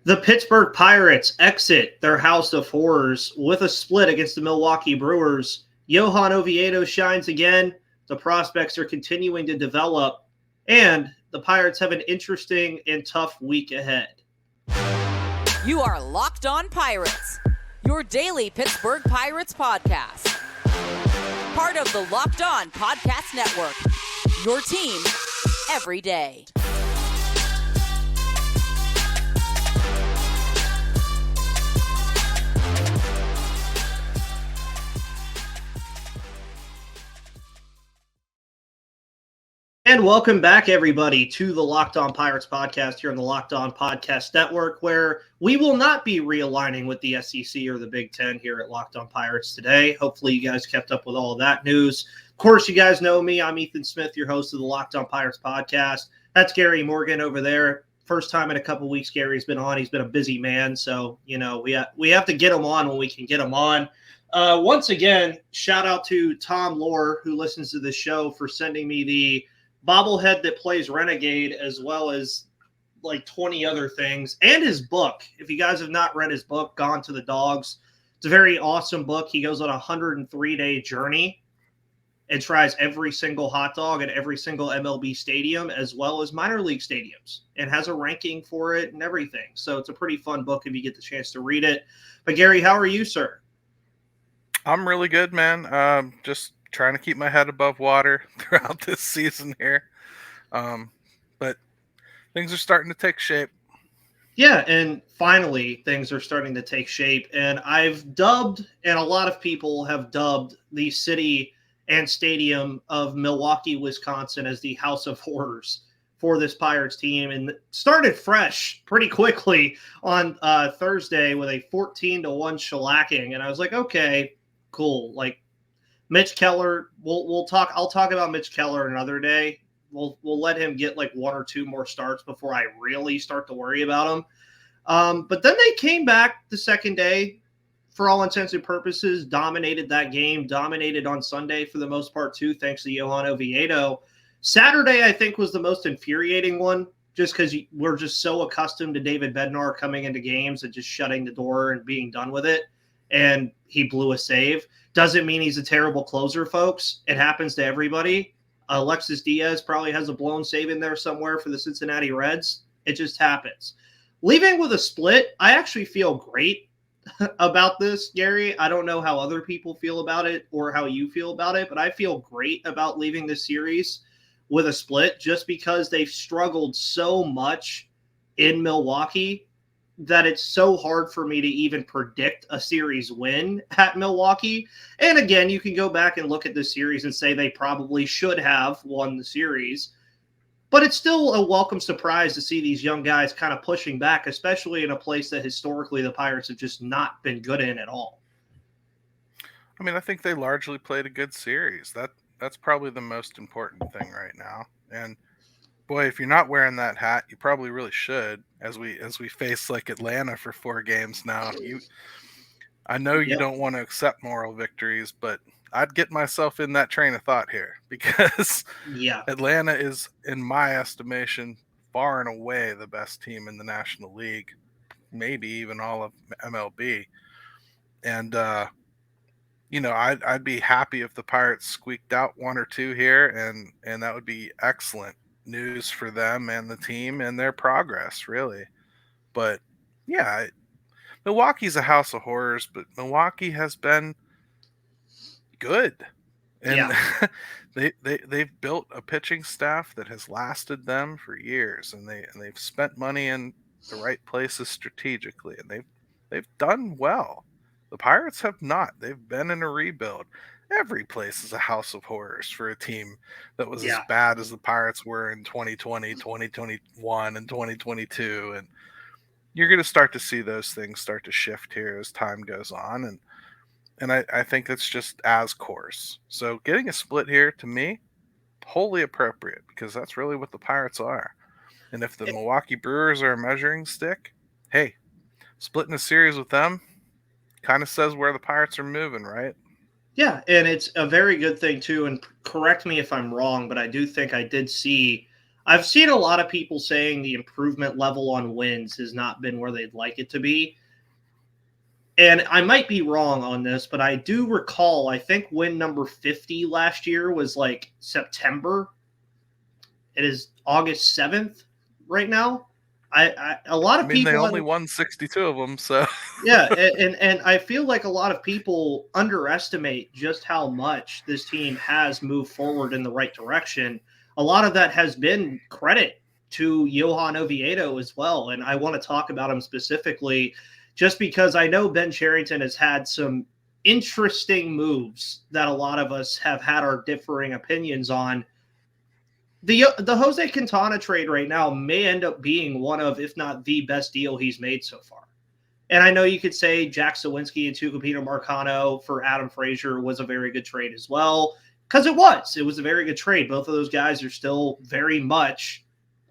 The Pittsburgh Pirates exit their house of horrors with a split against the Milwaukee Brewers. Johan Oviedo shines again. The prospects are continuing to develop, and the Pirates have an interesting and tough week ahead. You are Locked On Pirates, your daily Pittsburgh Pirates podcast. Part of the Locked On Podcast Network, your team every day. And welcome back, everybody, to the Locked On Pirates podcast here on the Locked On Podcast Network, where we will not be realigning with the SEC or the Big Ten here at Locked On Pirates today. Hopefully, you guys kept up with all of that news. Of course, you guys know me. I'm Ethan Smith, your host of the Locked On Pirates podcast. That's Gary Morgan over there. First time in a couple weeks Gary's been on. He's been a busy man, so we have to get him on when we can get him on. Once again, shout out to Tom Lohr, who listens to this show, for sending me the bobblehead that plays Renegade, as well as like 20 other things, and his book. If you guys have not read his book, Gone to the Dogs, it's a very awesome book. He goes on a 103-day journey and tries every single hot dog at every single MLB stadium, as well as minor league stadiums, and has a ranking for it and everything. So it's a pretty fun book if you get the chance to read it. But Gary, how are you, sir? I'm really good, man. Just trying to keep my head above water throughout this season here. But things are starting to take shape. Yeah, and finally things are starting to take shape. And I've dubbed, and a lot of people have dubbed, the city and stadium of Milwaukee, Wisconsin as the House of Horrors for this Pirates team. And started fresh pretty quickly on Thursday with a 14-1 shellacking. And I was like, okay, cool. Like, Mitch Keller, we'll talk. I'll talk about Mitch Keller another day. We'll let him get like one or two more starts before I really start to worry about him. But then they came back the second day, for all intents and purposes, dominated that game, dominated on Sunday for the most part too, thanks to Johan Oviedo. Saturday, I think, was the most infuriating one, just because we're just so accustomed to David Bednar coming into games and just shutting the door and being done with it. And he blew a save. Doesn't mean he's a terrible closer, folks. It happens to everybody. Alexis Diaz probably has a blown save in there somewhere for the Cincinnati Reds. It just happens. Leaving with a split, I actually feel great about this, Gary. I don't know how other people feel about it or how you feel about it, but I feel great about leaving this series with a split just because they've struggled so much in Milwaukee that it's so hard for me to even predict a series win at Milwaukee. And again, you can go back and look at this series and say they probably should have won the series, but it's still a welcome surprise to see these young guys kind of pushing back, especially in a place that historically the Pirates have just not been good in at all. I mean, I think they largely played a good series. That's probably the most important thing right now. And boy, if you're not wearing that hat, you probably really should. As we face like Atlanta for 4 games now, I know you don't want to accept moral victories, but I'd get myself in that train of thought here because Atlanta is, in my estimation, far and away the best team in the National League, maybe even all of MLB. And I'd be happy if the Pirates squeaked out 1 or 2 here, and that would be excellent news for them and the team and their progress, really. But yeah, Milwaukee's a house of horrors, but Milwaukee has been good, and they've built a pitching staff that has lasted them for years, and they've spent money in the right places strategically, and they've done well. The Pirates have not. They've been in a rebuild. Every place is a house of horrors for a team that was as bad as the Pirates were in 2020, 2021, and 2022. And you're going to start to see those things start to shift here as time goes on. And I think it's just as course. So getting a split here, to me, wholly appropriate, because that's really what the Pirates are. And if the Milwaukee Brewers are a measuring stick, hey, splitting a series with them kind of says where the Pirates are moving, right? Yeah, and it's a very good thing, too. And correct me if I'm wrong, but I do think I did see I've seen a lot of people saying the improvement level on wins has not been where they'd like it to be. And I might be wrong on this, but I do recall, I think win number 50 last year was like September. It is August 7th right now. A lot of They people only won 62 of them, so yeah, and I feel like a lot of people underestimate just how much this team has moved forward in the right direction. A lot of that has been credit to Johan Oviedo as well, and I want to talk about him specifically just because I know Ben Cherington has had some interesting moves that a lot of us have had our differing opinions on. The Jose Quintana trade right now may end up being one of, if not the best deal he's made so far. And I know you could say Jack Sawinski and Tucupita Marcano for Adam Frazier was a very good trade as well, because it was a very good trade. Both of those guys are still very much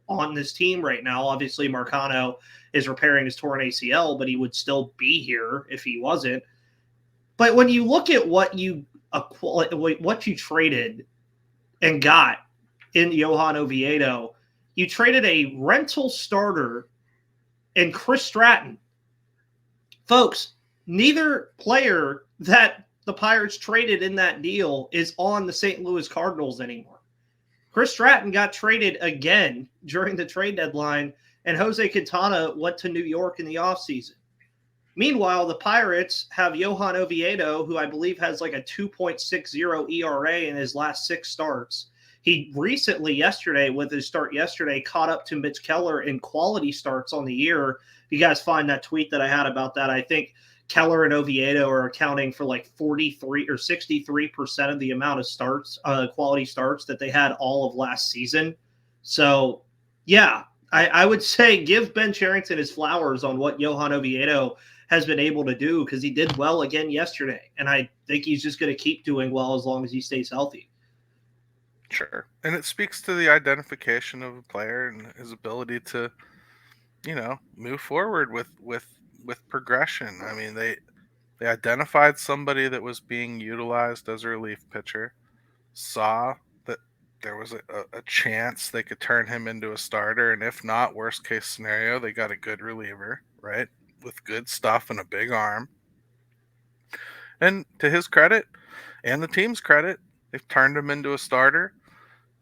on this team right now. Obviously, Marcano is repairing his torn ACL, but he would still be here if he wasn't. But when you look at what you traded and got in Johan Oviedo, you traded a rental starter and Chris Stratton. Folks, neither player that the Pirates traded in that deal is on the St. Louis Cardinals anymore. Chris Stratton got traded again during the trade deadline, and Jose Quintana went to New York in the offseason. Meanwhile, the Pirates have Johan Oviedo, who I believe has like a 2.60 ERA in his last 6 starts. He recently, with his start yesterday, caught up to Mitch Keller in quality starts on the year. If you guys find that tweet that I had about that, I think Keller and Oviedo are accounting for like 43 or 63% of the amount of starts, quality starts that they had all of last season. So, yeah, I would say give Ben Cherington his flowers on what Johan Oviedo has been able to do, because he did well again yesterday. And I think he's just going to keep doing well as long as he stays healthy. Sure. And it speaks to the identification of a player and his ability to, move forward with progression. I mean, they identified somebody that was being utilized as a relief pitcher, saw that there was a chance they could turn him into a starter, and if not, worst case scenario, they got a good reliever, right, with good stuff and a big arm. And to his credit and the team's credit, they've turned him into a starter.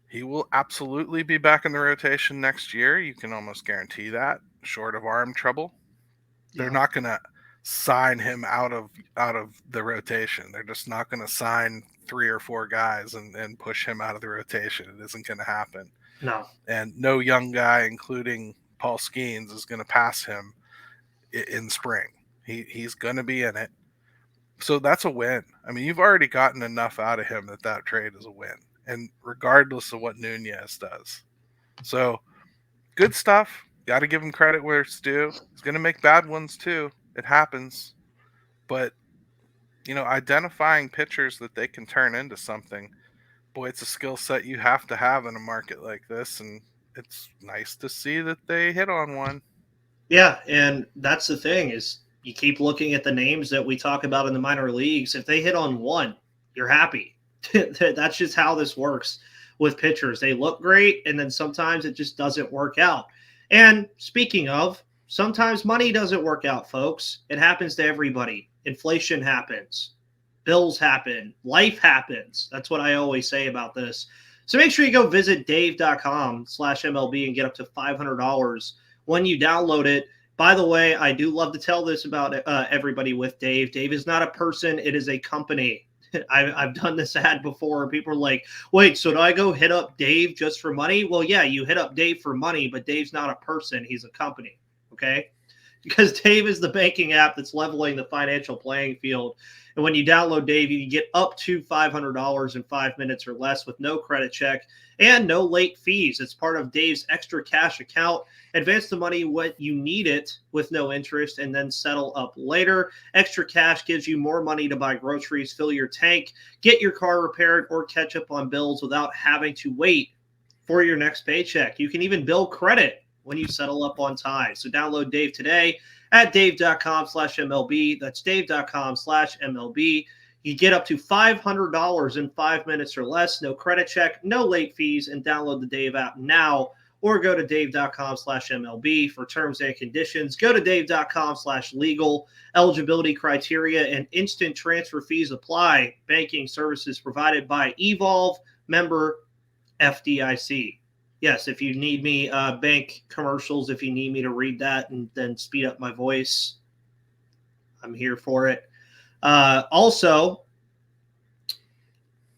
He will absolutely be back in the rotation next year. You can almost guarantee that, short of arm trouble. They're not going to sign him out of the rotation. They're just not going to sign 3 or 4 guys and push him out of the rotation. It isn't going to happen. No. And no young guy, including Paul Skeens, is going to pass him in spring. He's going to be in it. So that's a win. I mean, you've already gotten enough out of him that trade is a win. And regardless of what Nunez does. So, good stuff. Got to give him credit where it's due. He's going to make bad ones too. It happens. But, identifying pitchers that they can turn into something, boy, it's a skill set you have to have in a market like this. And it's nice to see that they hit on one. Yeah, and that's the thing is you keep looking at the names that we talk about in the minor leagues. If they hit on one, you're happy. That's just how this works with pitchers. They look great, and then sometimes it just doesn't work out. And speaking of, sometimes money doesn't work out, folks. It happens to everybody. Inflation happens. Bills happen. Life happens. That's what I always say about this. So make sure you go visit dave.com/MLB and get up to $500 when you download it. By the way, I do love to tell this about everybody with Dave. Dave is not a person. It is a company. I've done this ad before. People are like, wait, so do I go hit up Dave just for money? Well, yeah, you hit up Dave for money, but Dave's not a person. He's a company, okay? Because Dave is the banking app that's leveling the financial playing field. And when you download Dave, you can get up to $500 in 5 minutes or less with no credit check and no late fees. It's part of Dave's extra cash account. Advance the money when you need it with no interest and then settle up later. Extra cash gives you more money to buy groceries, fill your tank, get your car repaired, or catch up on bills without having to wait for your next paycheck. You can even build credit when you settle up on time. So download Dave today at dave.com/MLB. That's dave.com/MLB. You get up to $500 in 5 minutes or less. No credit check, no late fees, and download the Dave app now or go to dave.com/MLB for terms and conditions. Go to dave.com/legal. Eligibility criteria and instant transfer fees apply. Banking services provided by Evolve, member FDIC. Yes, if you need me, bank commercials, if you need me to read that and then speed up my voice, I'm here for it. Also,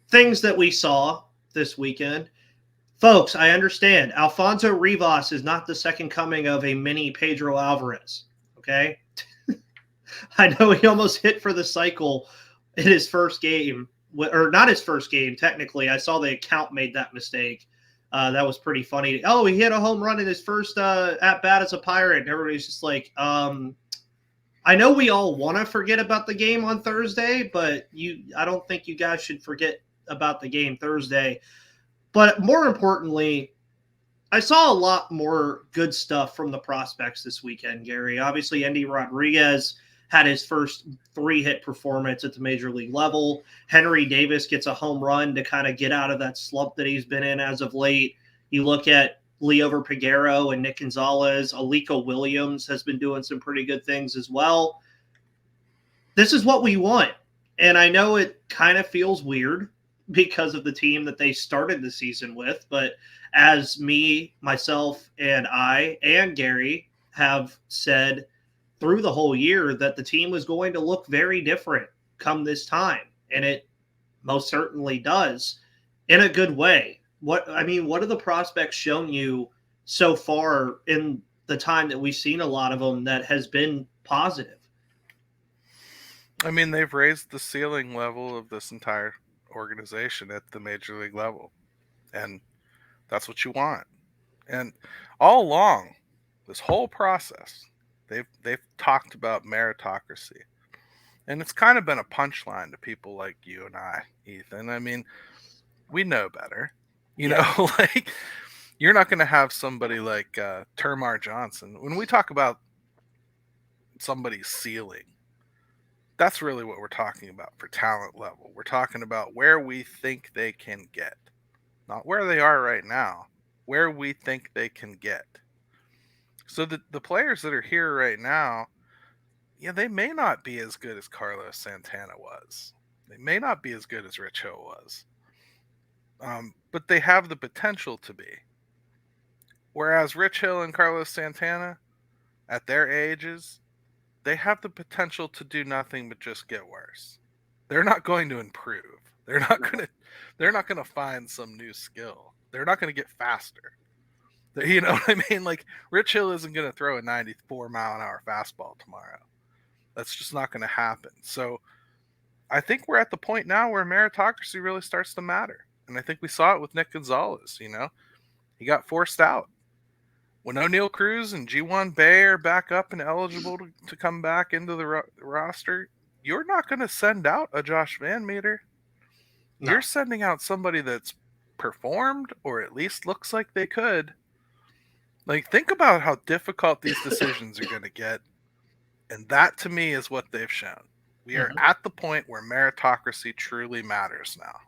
things that we saw this weekend. Folks, I understand. Alfonso Rivas is not the second coming of a mini Pedro Alvarez, okay? I know he almost hit for the cycle in his first game, or not his first game, technically. I saw the account made that mistake. That was pretty funny. Oh, he hit a home run in his first at-bat as a Pirate, and everybody's just like, I know we all want to forget about the game on Thursday, but I don't think you guys should forget about the game Thursday. But more importantly, I saw a lot more good stuff from the prospects this weekend, Gary. Obviously, Endy Rodriguez had his first 3-hit performance at the major league level. Henry Davis gets a home run to kind of get out of that slump that he's been in as of late. You look at Liover Peguero and Nick Gonzalez. Alika Williams has been doing some pretty good things as well. This is what we want. And I know it kind of feels weird because of the team that they started the season with. But as me, myself, and I, and Gary have said through the whole year that the team was going to look very different come this time. And it most certainly does in a good way. What have the prospects shown you so far in the time that we've seen a lot of them that has been positive? I mean, they've raised the ceiling level of this entire organization at the major league level. And that's what you want. And all along, this whole process, they've talked about meritocracy. And it's kind of been a punchline to people like you and I, Ethan. I mean, we know better. You know, like, you're not going to have somebody like Termar Johnson. When we talk about somebody's ceiling, that's really what we're talking about for talent level. We're talking about where we think they can get, not where they are right now, where we think they can get. So the players that are here right now, they may not be as good as Carlos Santana was. They may not be as good as Rich Hill was. But they have the potential to be. Whereas Rich Hill and Carlos Santana, at their ages, they have the potential to do nothing but just get worse. They're not going to improve. They're not going to find some new skill. They're not going to get faster. You know what I mean? Like, Rich Hill isn't going to throw a 94-mile-an-hour fastball tomorrow. That's just not going to happen. So I think we're at the point now where meritocracy really starts to matter. And I think we saw it with Nick Gonzalez, He got forced out. When O'Neal Cruz and G1 Bay are back up and eligible to come back into the roster, you're not going to send out a Josh Van Meter. No. You're sending out somebody that's performed, or at least looks like they could. Like, think about how difficult these decisions are going to get. And that, to me, is what they've shown. We are at the point where meritocracy truly matters now.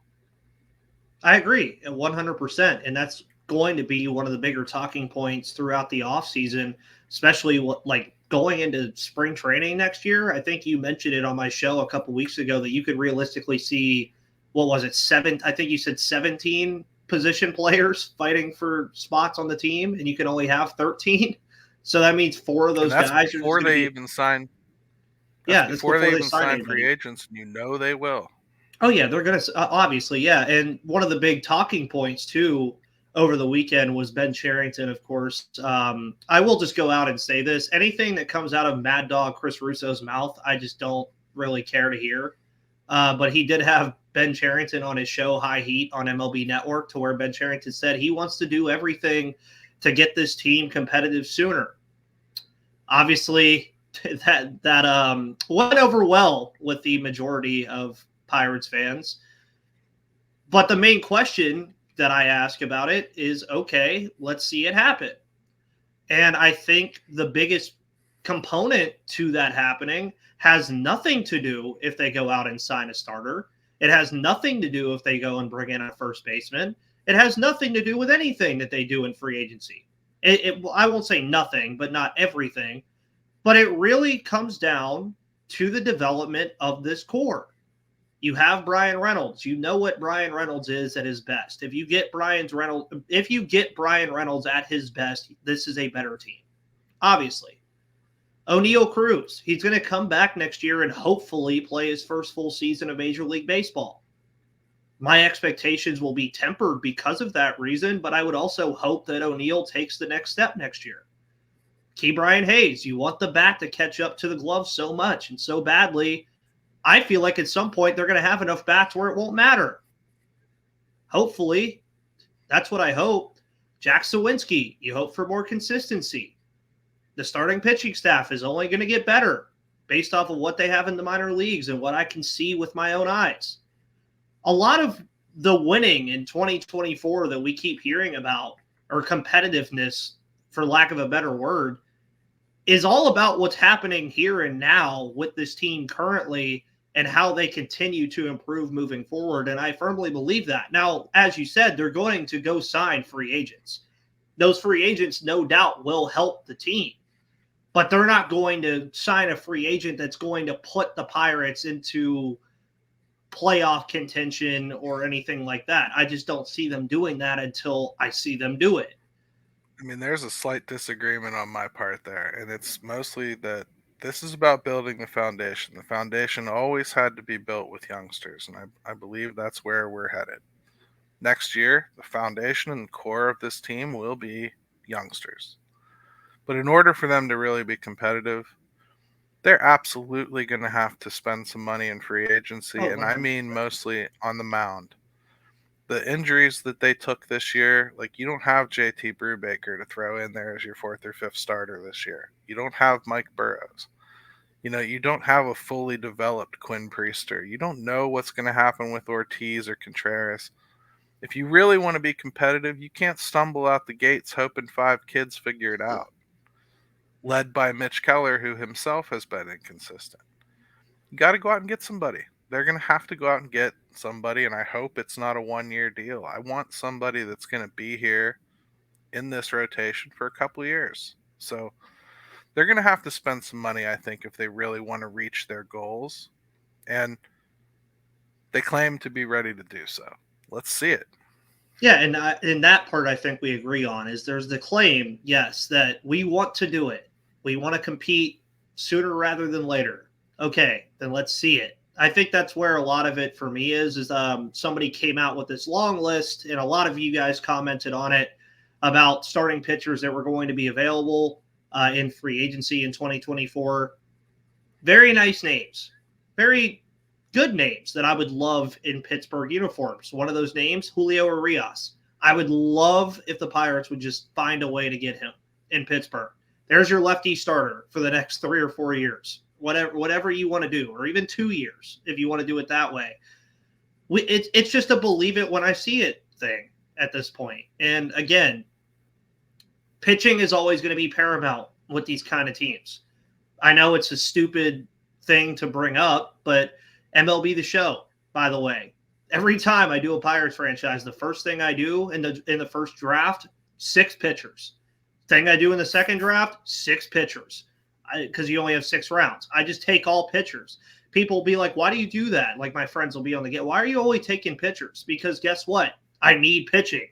I agree 100%. And that's going to be one of the bigger talking points throughout the offseason, especially going into spring training next year. I think you mentioned it on my show a couple weeks ago that you could realistically see, I think you said 17 position players fighting for spots on the team, and you can only have 13. So that means 4 of those guys are before they even sign. Yeah, before they even sign free agents, and they will. Oh yeah, they're gonna obviously, yeah. And one of the big talking points too over the weekend was Ben Cherington, of course. I will just go out and say this: anything that comes out of Mad Dog Chris Russo's mouth, I just don't really care to hear. But he did have Ben Cherington on his show High Heat on MLB Network, to where Ben Cherington said he wants to do everything to get this team competitive sooner. Obviously, that went over well with the majority of Pirates fans. But the main question that I ask about it is, okay, let's see it happen. And I think the biggest component to that happening has nothing to do if they go out and sign a starter. It has nothing to do if they go and bring in a first baseman. It has nothing to do with anything that they do in free agency. I won't say nothing, but not everything. But it really comes down to the development of this core. You have Brian Reynolds. You know what Brian Reynolds is at his best. If you get Brian Reynolds at his best, this is a better team. Obviously. O'Neal Cruz, he's going to come back next year and hopefully play his first full season of Major League Baseball. My expectations will be tempered because of that reason, but I would also hope that O'Neal takes the next step next year. Ke'Bryan Hayes, you want the bat to catch up to the glove so much and so badly. I feel like at some point they're going to have enough bats where it won't matter. Hopefully. That's what I hope. Jack Sawinski, you hope for more consistency. The starting pitching staff is only going to get better based off of what they have in the minor leagues and what I can see with my own eyes. A lot of the winning in 2024 that we keep hearing about, or competitiveness, for lack of a better word, is all about what's happening here and now with this team currently and how they continue to improve moving forward. And I firmly believe that. Now, as you said, they're going to go sign free agents. Those free agents, no doubt, will help the team. But they're not going to sign a free agent that's going to put the Pirates into playoff contention or anything like that. I just don't see them doing that until I see them do it. I mean, there's a slight disagreement on my part there, and it's mostly that this is about building the foundation. The foundation always had to be built with youngsters, and I believe that's where we're headed. Next year, the foundation and core of this team will be youngsters. But in order for them to really be competitive, they're absolutely going to have to spend some money in free agency, and I mean mostly on the mound. The injuries that they took this year, like, you don't have JT Brubaker to throw in there as your fourth or fifth starter this year. You don't have Mike Burrows. You don't have a fully developed Quinn Priester. You don't know what's going to happen with Ortiz or Contreras. If you really want to be competitive, you can't stumble out the gates hoping 5 kids figure it out. Led by Mitch Keller, who himself has been inconsistent. You got to go out and get somebody. They're going to have to go out and get somebody, and I hope it's not a one-year deal. I want somebody that's going to be here in this rotation for a couple of years. So they're going to have to spend some money, I think, if they really want to reach their goals. And they claim to be ready to do so. Let's see it. Yeah, and in that part I think we agree on is there's the claim, yes, that we want to do it. We want to compete sooner rather than later. Okay, then let's see it. I think that's where a lot of it for me is somebody came out with this long list, and a lot of you guys commented on it about starting pitchers that were going to be available in free agency in 2024. Very nice names. Very good names that I would love in Pittsburgh uniforms. One of those names, Julio Urias. I would love if the Pirates would just find a way to get him in Pittsburgh. There's your lefty starter for the next 3 or 4 years. Whatever you want to do, or even 2 years if you want to do it that way. It's just a believe it when I see it thing at this point. And again, pitching is always going to be paramount with these kind of teams. I know it's a stupid thing to bring up, but MLB The Show, by the way, every time I do a Pirates franchise, the first thing I do in the first draft, 6 pitchers. Thing I do in the second draft, 6 pitchers. Because you only have 6 rounds. I just take all pitchers. People will be like, why do you do that? Like my friends will be on the get. Why are you only taking pitchers? Because guess what? I need pitching.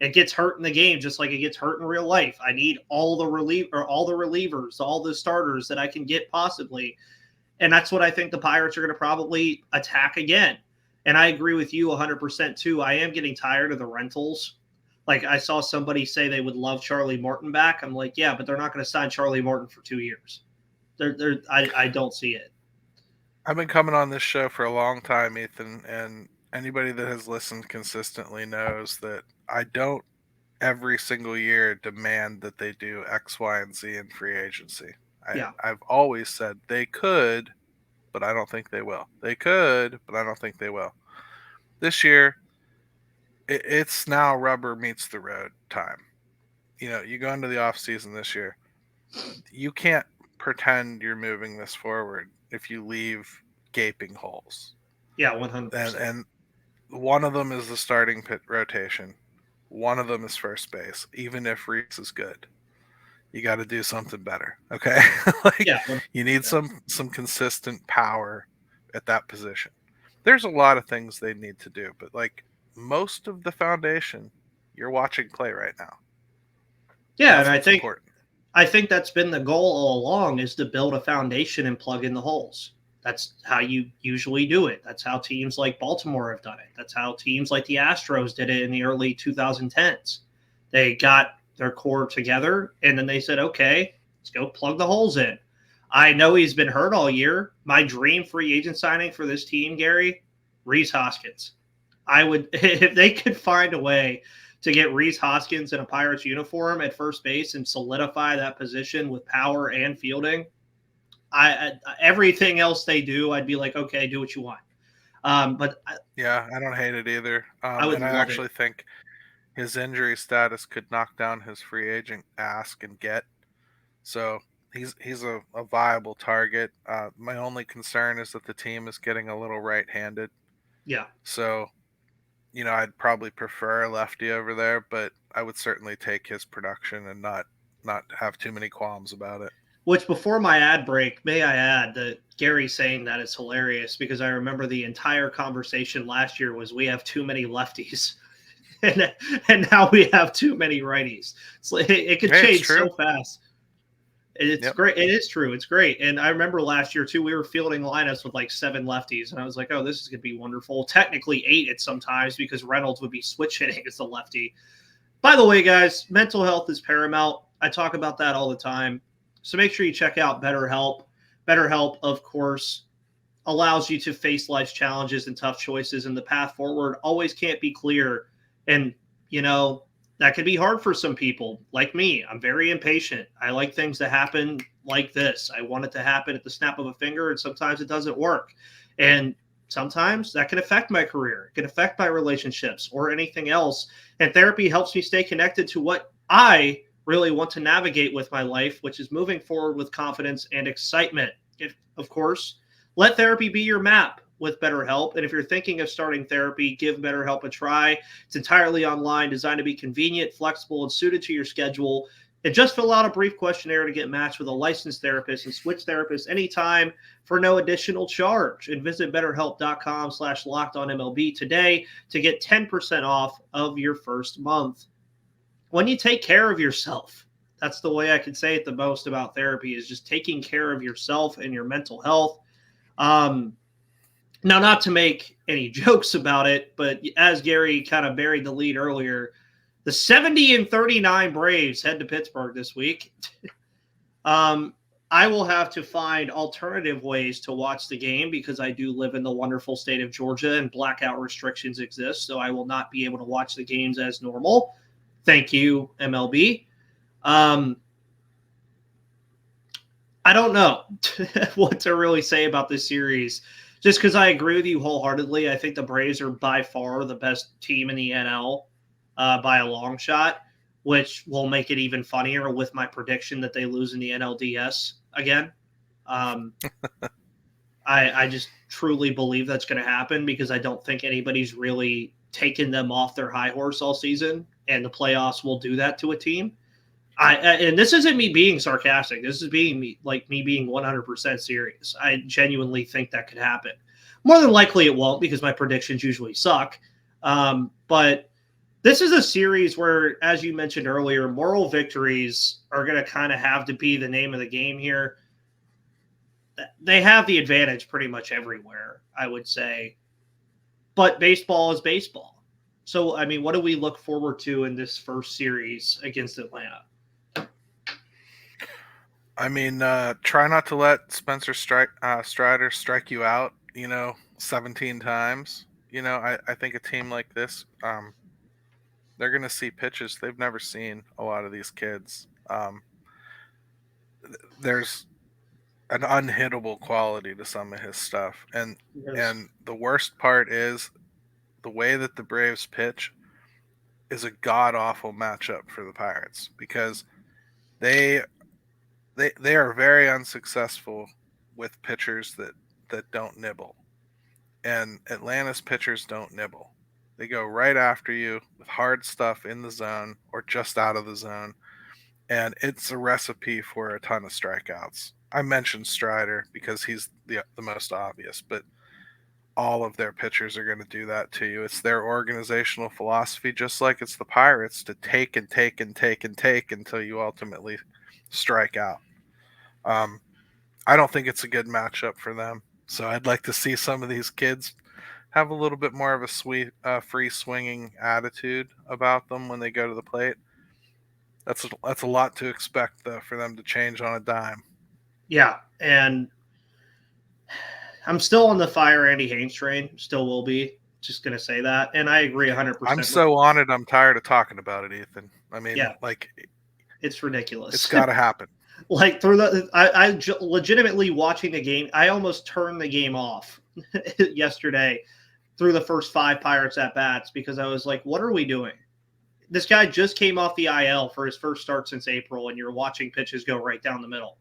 It gets hurt in the game just like it gets hurt in real life. I need all the relievers, all the starters that I can get possibly. And that's what I think the Pirates are going to probably attack again. And I agree with you 100% too. I am getting tired of the rentals. Like I saw somebody say they would love Charlie Morton back. I'm like, yeah, but they're not going to sign Charlie Morton for 2 years. I don't see it. I've been coming on this show for a long time, Ethan, and anybody that has listened consistently knows that I don't every single year demand that they do X, Y, and Z in free agency. I've always said they could, but I don't think they will. They could, but I don't think they will. This year, it's now rubber meets the road time. You go into the offseason this year. You can't pretend you're moving this forward if you leave gaping holes. Yeah, 100%. And one of them is the starting pit rotation. One of them is first base, even if Reese is good. you got to do something better. Okay. Like Yeah, you need some consistent power at that position. There's a lot of things they need to do, but like most of the foundation, you're watching play right now. yeah, and That's what's important. I think that's been the goal all along, is to build a foundation and plug in the holes. That's how you usually do it. That's how teams like Baltimore have done it. That's how teams like the Astros did it in the early 2010s. They got their core together and then they said, okay, let's go plug the holes in. I know he's been hurt all year. My dream free agent signing for this team, Gary, Rhys Hoskins. I would, if they could find a way to get Rhys Hoskins in a Pirates uniform at first base and solidify that position with power and fielding, I everything else they do, I'd be like, okay, do what you want. Yeah, I don't hate it either. I would And I love it. actually think his injury status could knock down his free agent ask and get. So he's a viable target. My only concern is that the team is getting a little right-handed. Yeah. So, I'd probably prefer a lefty over there, but I would certainly take his production and not have too many qualms about it. Which, before my ad break, may I add that Gary saying that is hilarious, because I remember the entire conversation last year was we have too many lefties. And now we have too many righties. So it could change so fast. It's great. It is true. It's great. And I remember last year too, we were fielding lineups with like 7 lefties, and I was like, oh, this is going to be wonderful. Technically 8 at sometimes, because Reynolds would be switch hitting as a lefty. By the way, guys, mental health is paramount. I talk about that all the time. So make sure you check out BetterHelp. BetterHelp, of course, allows you to face life's challenges and tough choices, and the path forward always can't be clear. And, that could be hard for some people. Like me, I'm very impatient. I like things to happen like this. I want it to happen at the snap of a finger, and sometimes it doesn't work. And sometimes that can affect my career. It can affect my relationships or anything else. And therapy helps me stay connected to what I really want to navigate with my life, which is moving forward with confidence and excitement. Of course, let therapy be your map with BetterHelp. And if you're thinking of starting therapy, give BetterHelp a try. It's entirely online, designed to be convenient, flexible, and suited to your schedule. And just fill out a brief questionnaire to get matched with a licensed therapist and switch therapists anytime for no additional charge. And visit BetterHelp.com/LockedOnMLB today to get 10% off of your first month. When you take care of yourself, that's the way I can say it the most about therapy, is just taking care of yourself and your mental health. Now, not to make any jokes about it, but as Gary kind of buried the lead earlier, the 70-39 Braves head to Pittsburgh this week. I will have to find alternative ways to watch the game, because I do live in the wonderful state of Georgia and blackout restrictions exist, so I will not be able to watch the games as normal. Thank you, MLB. I don't know what to really say about this series, just because I agree with you wholeheartedly. I think the Braves are by far the best team in the NL by a long shot, which will make it even funnier with my prediction that they lose in the NLDS again. I just truly believe that's going to happen, because I don't think anybody's really taken them off their high horse all season, and the playoffs will do that to a team. And this isn't me being sarcastic. This is me being 100% serious. I genuinely think that could happen. More than likely it won't, because my predictions usually suck. But this is a series where, as you mentioned earlier, moral victories are going to kind of have to be the name of the game here. They have the advantage pretty much everywhere, I would say. But baseball is baseball. So, I mean, what do we look forward to in this first series against Atlanta? I mean, try not to let Spencer Strider strike you out, 17 times. I think a team like this, they're going to see pitches they've never seen, a lot of these kids. There's an unhittable quality to some of his stuff. And the worst part is the way that the Braves pitch is a god-awful matchup for the Pirates, because they are very unsuccessful with pitchers that don't nibble. And Atlanta's pitchers don't nibble. They go right after you with hard stuff in the zone or just out of the zone. and it's a recipe for a ton of strikeouts. I mentioned Strider because he's the most obvious, but all of their pitchers are going to do that to you. It's their organizational philosophy, just like it's the Pirates, to take and take and take and take until you ultimately strike out. I don't think it's a good matchup for them. So I'd like to see some of these kids have a little bit more of a free swinging attitude about them when they go to the plate. That's a lot to expect, though, for them to change on a dime. Yeah, and I'm still on the fire Andy Haynes train. Still will be. Just going to say that. And I agree 100%. I'm so on it, I'm tired of talking about it, Ethan. I mean, yeah, like, it's ridiculous. It's got to happen. Like, through I legitimately watching the game, I almost turned the game off yesterday through the first 5 Pirates at-bats because I was like, what are we doing? This guy just came off the IL for his first start since April, and you're watching pitches go right down the middle.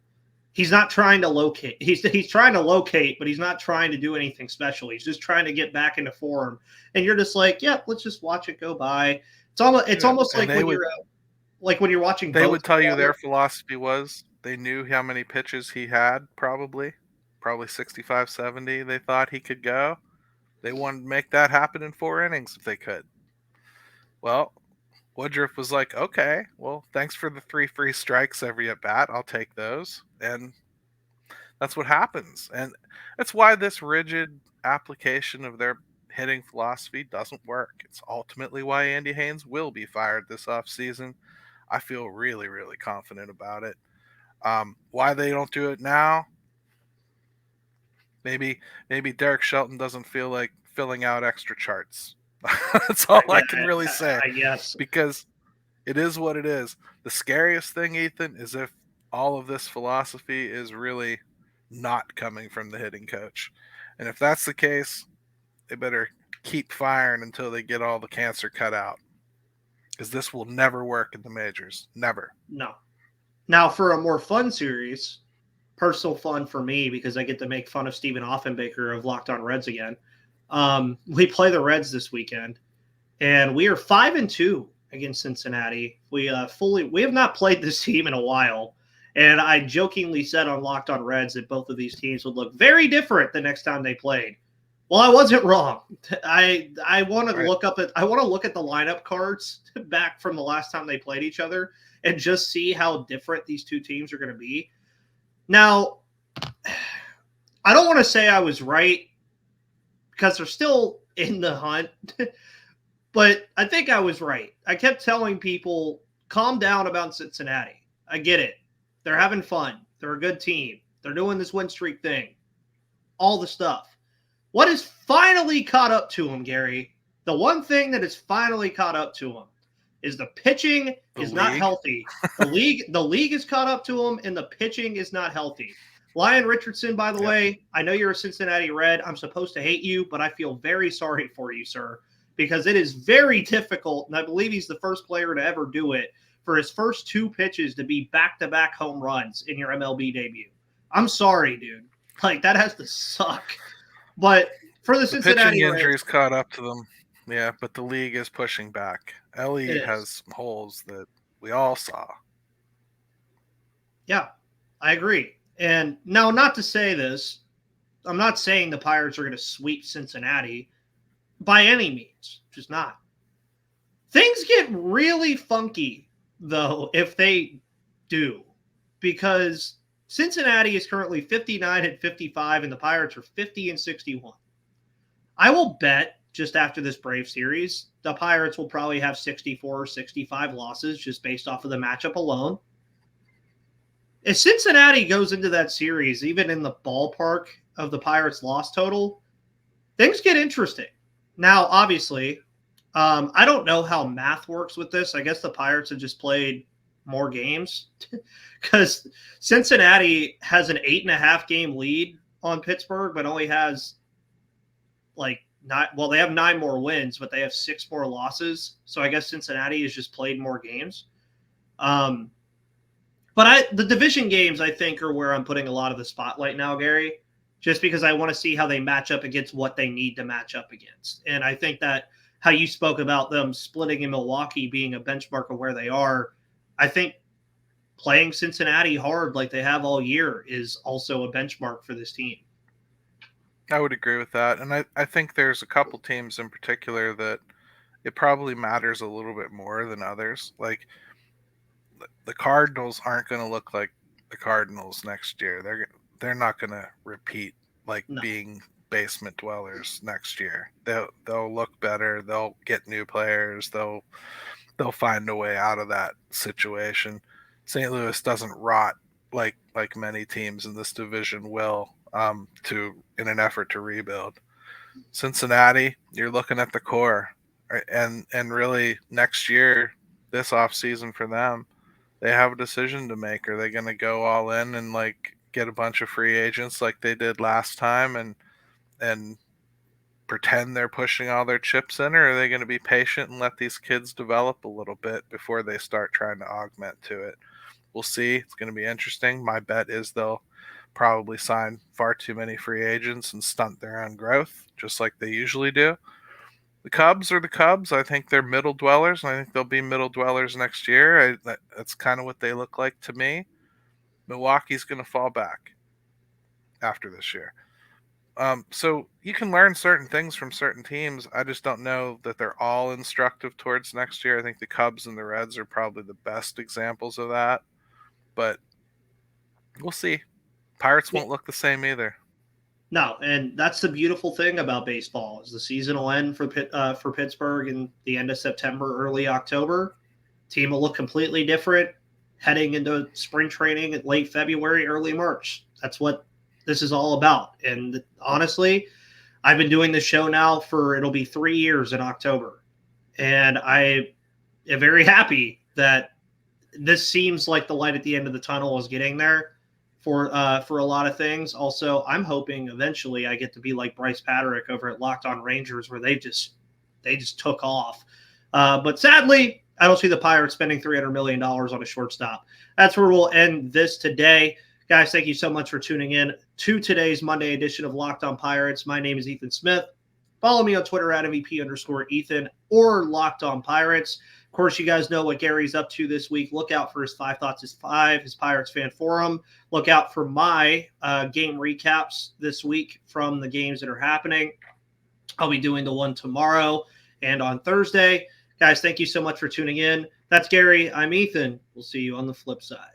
He's not trying to locate. He's trying to locate, but he's not trying to do anything special. He's just trying to get back into form. And you're just like, yeah, let's just watch it go by. It's almost like when you're watching. They would tell you their philosophy was they knew how many pitches he had, probably 65, 70. They thought he could go. They wanted to make that happen in 4 innings if they could. Well, Woodruff was like, okay, well, thanks for the 3 free strikes every at bat. I'll take those. And that's what happens. And that's why this rigid application of their hitting philosophy doesn't work. It's ultimately why Andy Haynes will be fired this offseason. I feel really, really confident about it. Why they don't do it now? Maybe Derek Shelton doesn't feel like filling out extra charts. That's all I can really say. Yes. Because it is what it is. The scariest thing, Ethan, is if all of this philosophy is really not coming from the hitting coach. And if that's the case, they better keep firing until they get all the cancer cut out. Because this will never work in the majors. Never. No. Now, for a more fun series, personal fun for me, because I get to make fun of Stephen Offenbaker of Locked On Reds again. We play the Reds this weekend, and we are 5-2 against Cincinnati. We have not played this team in a while, and I jokingly said on Locked On Reds that both of these teams would look very different the next time they played. Well, I wasn't wrong. I want to look at the lineup cards back from the last time they played each other and just see how different these two teams are going to be. Now, I don't want to say I was right because they're still in the hunt, but I think I was right. I kept telling people, calm down about Cincinnati. I get it. They're having fun. They're a good team. They're doing this win streak thing. All the stuff. What has finally caught up to them, Gary? The one thing that has finally caught up to them is the pitching is not healthy. The league is caught up to them, and the pitching is not healthy. Lyon Richardson, by the way, I know you're a Cincinnati Red. I'm supposed to hate you, but I feel very sorry for you, sir, because it is very difficult, and I believe he's the first player to ever do it, for his first 2 pitches to be back-to-back home runs in your MLB debut. I'm sorry, dude. Like, that has to suck. But for the Cincinnati pitching injuries caught up to them. Yeah, but the league is pushing back. Ellie has some holes that we all saw. Yeah, I agree. And now, not to say this, I'm not saying the Pirates are going to sweep Cincinnati by any means. Just not. Things get really funky, though, if they do. Because Cincinnati is currently 59-55, and the Pirates are 50-61. I will bet just after this Brave series, the Pirates will probably have 64 or 65 losses just based off of the matchup alone. If Cincinnati goes into that series, even in the ballpark of the Pirates' loss total, things get interesting. Now, obviously, I don't know how math works with this. I guess the Pirates have just played more games because Cincinnati has an 8.5 game lead on Pittsburgh, but only has they have 9 more wins, but they have 6 more losses. So I guess Cincinnati has just played more games. But the division games, I think, are where I'm putting a lot of the spotlight now, Gary, just because I want to see how they match up against what they need to match up against. And I think that how you spoke about them splitting in Milwaukee being a benchmark of where they are, I think playing Cincinnati hard like they have all year is also a benchmark for this team. I would agree with that. And I think there's a couple teams in particular that it probably matters a little bit more than others. Like the Cardinals aren't going to look like the Cardinals next year. They're not going to repeat like No. being basement dwellers next year. They'll look better. They'll get new players. They'll find a way out of that situation. St. Louis doesn't rot like many teams in this division will in an effort to rebuild. Cincinnati, you're looking at the core, right? and really next year, this offseason for them, they have a decision to make. Are they going to go all in and like get a bunch of free agents like they did last time and pretend they're pushing all their chips in, or are they going to be patient and let these kids develop a little bit before they start trying to augment to it? We'll see. It's going to be interesting. My bet is they'll probably sign far too many free agents and stunt their own growth, just like they usually do. The Cubs are the Cubs. I think they're middle dwellers, and I think they'll be middle dwellers next year. That's kind of what they look like to me. Milwaukee's going to fall back after this year. So you can learn certain things from certain teams. I just don't know that they're all instructive towards next year. I think the Cubs and the Reds are probably the best examples of that. But we'll see. Pirates won't look the same either. No, and that's the beautiful thing about baseball is the season will end for Pittsburgh in the end of September, early October. Team will look completely different heading into spring training at late February, early March. That's what this is all about. And honestly, I've been doing this show now it'll be 3 years in October. And I am very happy that this seems like the light at the end of the tunnel is getting there for a lot of things. Also, I'm hoping eventually I get to be like Bryce Patrick over at Locked On Rangers, where they just took off. But sadly, I don't see the Pirates spending $300 million on a shortstop. That's where we'll end this today. Guys, thank you so much for tuning in to today's Monday edition of Locked On Pirates. My name is Ethan Smith. Follow me on Twitter at MVP_Ethan or Locked On Pirates. Of course, you guys know what Gary's up to this week. Look out for his 5 Thoughts is 5, his Pirates Fan Forum. Look out for my game recaps this week from the games that are happening. I'll be doing the one tomorrow and on Thursday. Guys, thank you so much for tuning in. That's Gary. I'm Ethan. We'll see you on the flip side.